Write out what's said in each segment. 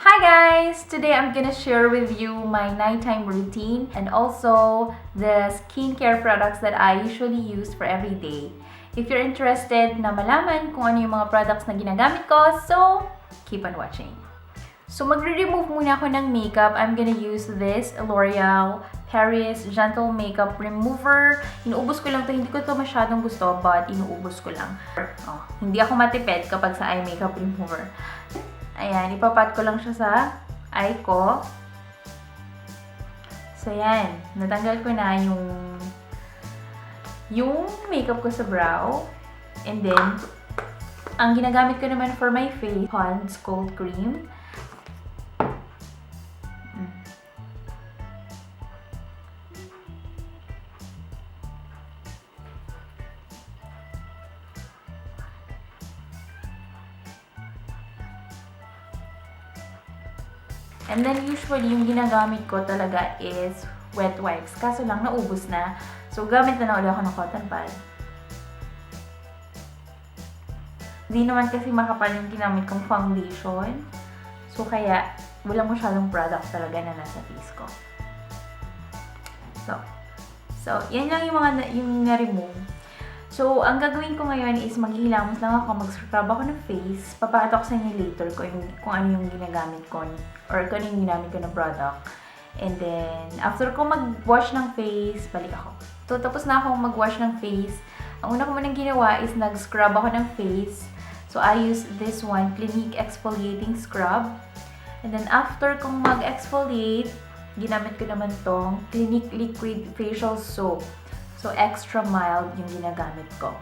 Hi guys! Today I'm gonna share with you my nighttime routine and also the skincare products that I usually use for every day. If you're interested na malaman kung ano yung mga products na ginagamit ko, so keep on watching. So magre-remove muna ako ng makeup. I'm gonna use this L'Oreal Paris Gentle Makeup Remover. Inuubos ko lang to. Hindi ko to masyadong gusto, but inuubos ko lang. Hindi ako matipid kapag sa eye makeup remover. Ayan, ipapat ko lang siya sa eye ko. So, yan. Natanggal ko na yung makeup ko sa brow. And then, ang ginagamit ko naman for my face, Pond's Cold Cream. And then, usually, yung ginagamit ko talaga is wet wipes. Kaso lang, naubos na. So, gamit na ulit ako ng cotton pad. Hindi naman kasi makapal yung ginamit kong foundation. So, kaya, walang masyadong product talaga na nasa face ko. So yan lang yung na-remove. So, ang gagawin ko ngayon is maghihilamos lang ako, mag-scrub ako ng face. Papakita ko sa inyo later kung ano yung ginagamit ko or kung ano yung ginamit ko na product. And then, after ko mag-wash ng face, balik ako. So, tapos na akong mag-wash ng face. Ang una ko munang ginawa is nag-scrub ako ng face. So, I use this one, Clinique Exfoliating Scrub. And then, after kong mag-exfoliate, ginamit ko naman tong Clinique Liquid Facial Soap. So, extra mild yung ginagamit ko.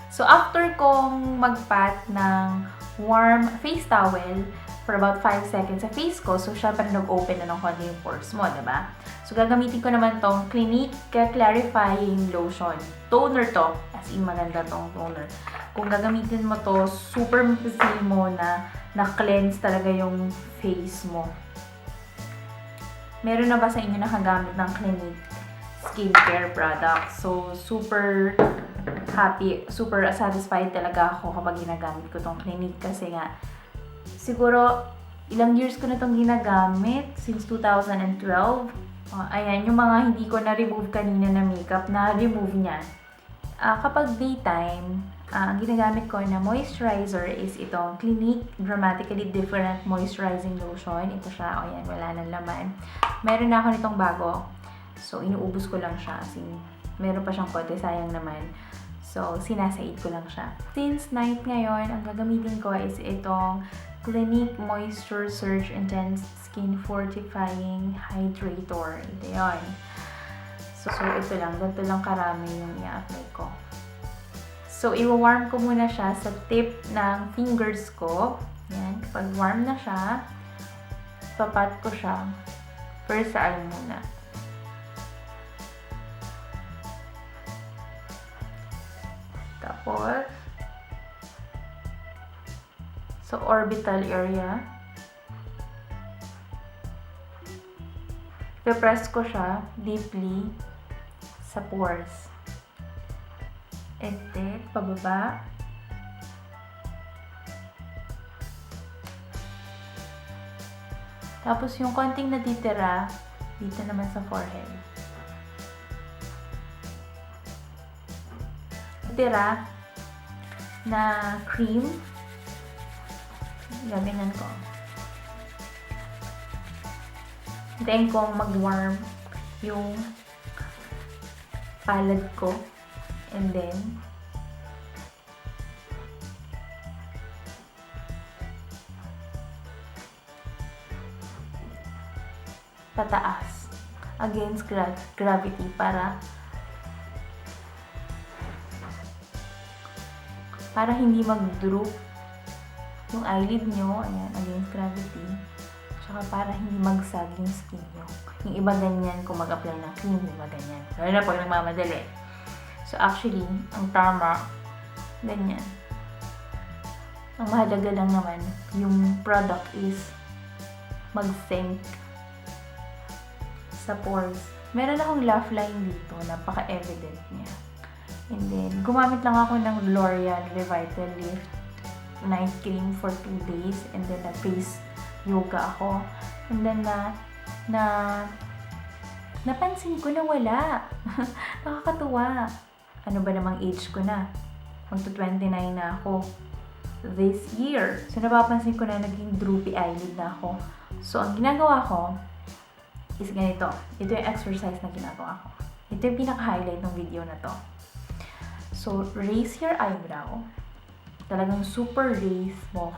So, after kong mag-pat ng warm face towel for about 5 seconds sa face ko, so, syempre nag-open na ng konti yung pores mo, diba? So, gagamitin ko naman tong Clinique Clarifying Lotion. Toner to. As in, maganda tong toner. Kung gagamitin mo to, super mapifeel mo na-cleanse talaga yung face mo. Meron na ba sa inyo nakagamit ng Clinique skincare product? So, super happy, super satisfied talaga ako kapag ginagamit ko tong Clinique kasi nga, siguro, ilang years ko na tong ginagamit, since 2012. Ayan, yung mga hindi ko na-remove kanina na makeup, na-remove niya. Kapag daytime, ang ginagamit ko na moisturizer is itong Clinique Dramatically Different Moisturizing Lotion. Ito siya, ayan, wala nang laman. Meron na ako nitong bago. So, inuubos ko lang siya. Kasi meron pa siyang konti, sayang naman. So, sinasaid ko lang siya. Since night ngayon, ang gagamitin ko is itong Clinique Moisture Surge Intense Skin Fortifying Hydrator. Ito yun. So, ito lang. Ganito lang karami yung i-apply ko. So, i-warm ko muna siya sa tip ng fingers ko. Yan. Kapag warm na siya, papat ko siya. First sa eye muna. Tapos, sa orbital area, i-press ko siya deeply sa pores. And then, pababa. Tapos, yung konting natitira, dito naman sa forehead. Natitira na cream. Gaganyan ko. Hintayin kong mag-warm yung palad ko. And then, pataas against gravity para hindi mag-droop yung eyelid nyo, ayan, against gravity. Tsaka para hindi magsag yung skin nyo. Yung iba ganyan kung mag-apply ng cream, yung iba ganyan. Lalo na pag nagmamadali. So, actually, ang tama, ganyan. Ang mahalaga lang naman, yung product is mag-sink sa pores. Meron akong laugh line dito, napaka-evident niya. And then, gumamit lang ako ng L'Oreal Revitalift night cream for 2 days and then a face yoga ako. And then napansin ko na wala. Nakakatuwa. Ano ba namang age ko na? Magto-29 na ako this year. So, napapansin ko na naging droopy eyelid na ako. So, ang ginagawa ko is ganito. Ito yung exercise na ginagawa ko. Ito yung pinaka-highlight ng video na to. So, raise your eyebrow. Talagang super raise mo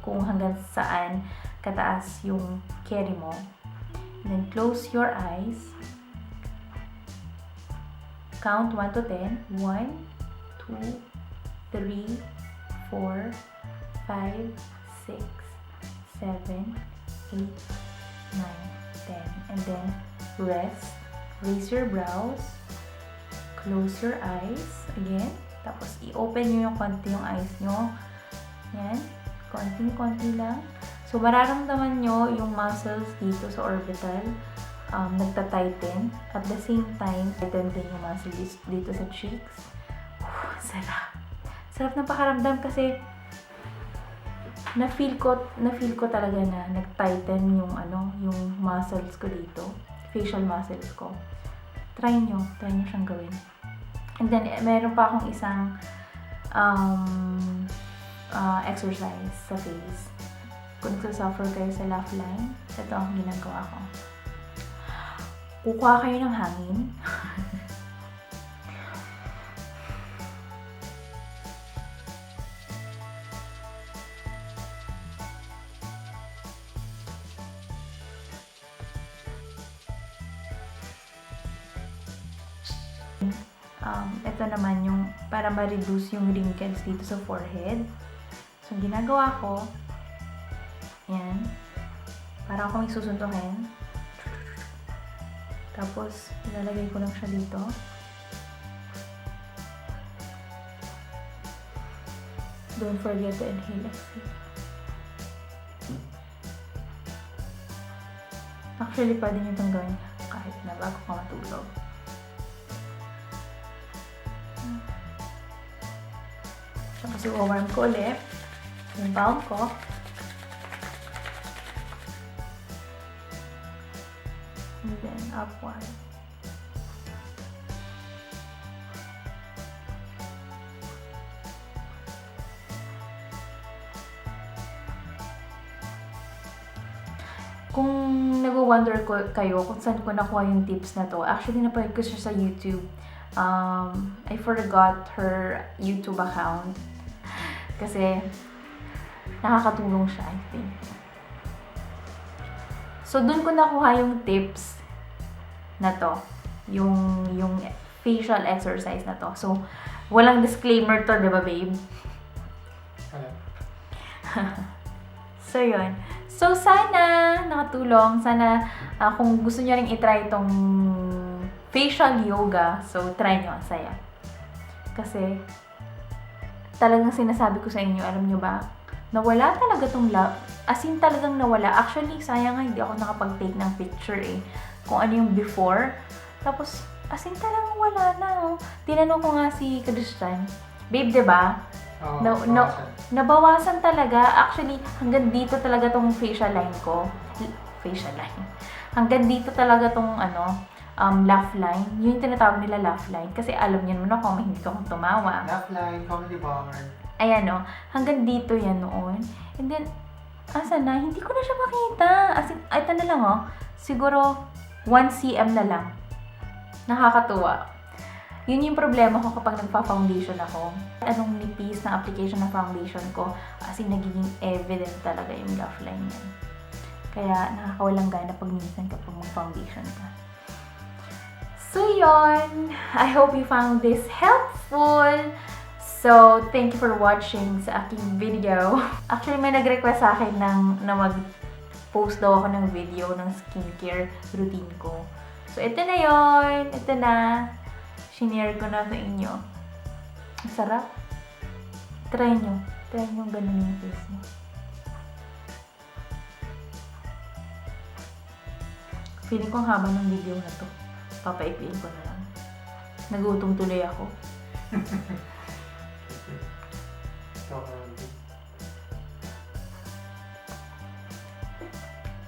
kung hanggang saan kataas yung carry mo. And then, close your eyes. Count 1 to 10. 1, 2, 3, 4, 5, 6, 7, 8, 9, 10. And then, rest. Raise your brows. Close your eyes. Again. Tapos, i-open nyo yung konti yung eyes nyo. Yan. Konting-konti lang. So, mararamdaman nyo yung muscles dito sa orbital. Nagta-tighten. At the same time, tighten din yung muscles dito sa cheeks. Sarap. Sarap ng pakaramdam kasi na-feel ko talaga na nag-tighten yung yung muscles ko dito. Facial muscles ko. Try nyo siyang gawin. And then, meron pa akong isang exercise sa face. Kung nagsasuffer kayo sa laugh line, ito ang ginagawa ko. Kukuha kayo ng hangin. Ito naman yung para ma-reduce yung wrinkles dito sa forehead. So, ginagawa ko, yan, para akong isusuntukin. Tapos, ilalagay ko lang siya dito. Don't forget to inhale, exhale. Actually, pwede nyo itong gawin kahit na bago ka matulog. Tapos i-warm ko ulit yung palm ko. And then upward. Kung nag-wonder kayo kung saan ko nakuha yung tips na to, actually napanood ko siya sa YouTube. I forgot her YouTube account. Kasi, nakakatulong siya, I think. So, dun ko nakuha yung tips na to. Yung facial exercise na to. So, walang disclaimer to, diba, babe? So, yun. So, sana nakatulong. Sana, kung gusto nyo rin itry itong facial yoga, so, try nyo. Ang saya. Kasi, talagang sinasabi ko sa inyo, alam nyo ba, nawala talaga tong love. As in, talagang nawala. Actually, sayang nga, hindi ako nakapag-take ng picture eh. Kung ano yung before. Tapos, as in, talagang wala na. Oh. Tinanong ko nga si Christian, babe, diba? Nabawasan talaga. Actually, hanggang dito talaga tong facial line ko. Facial line. Hanggang dito talaga tong laugh line. Yun yung tinatawag nila laugh line. Kasi alam niyo naman ako, hindi ko tumawa. Laugh line, comedy bar. Ayan o. Hanggang dito yan noon. And then, asa na? Hindi ko na siya makita. As in, ito na lang o. Siguro, 1 cm na lang. Nakakatuwa. Yun yung problema ko kapag nagpa-foundation ako. Anong nipis ng application ng foundation ko, as in, nagiging evident talaga yung laugh line yan. Kaya, nakakawalang gana pag minsan kapag mag-foundation ka. So, yun. I hope you found this helpful. So, thank you for watching sa aking video. Actually, may nag-request sa akin na mag-post daw ako ng video ng skincare routine ko. So, ito na yun. Ito na. Shinare ko na sa inyo. Ang sarap. Try nyo. Try nyo ganun yung face mo. Feeling ko ang haba ng video na to. Papaipiin ko na lang. Nagutom tuloy ako.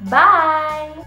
Bye!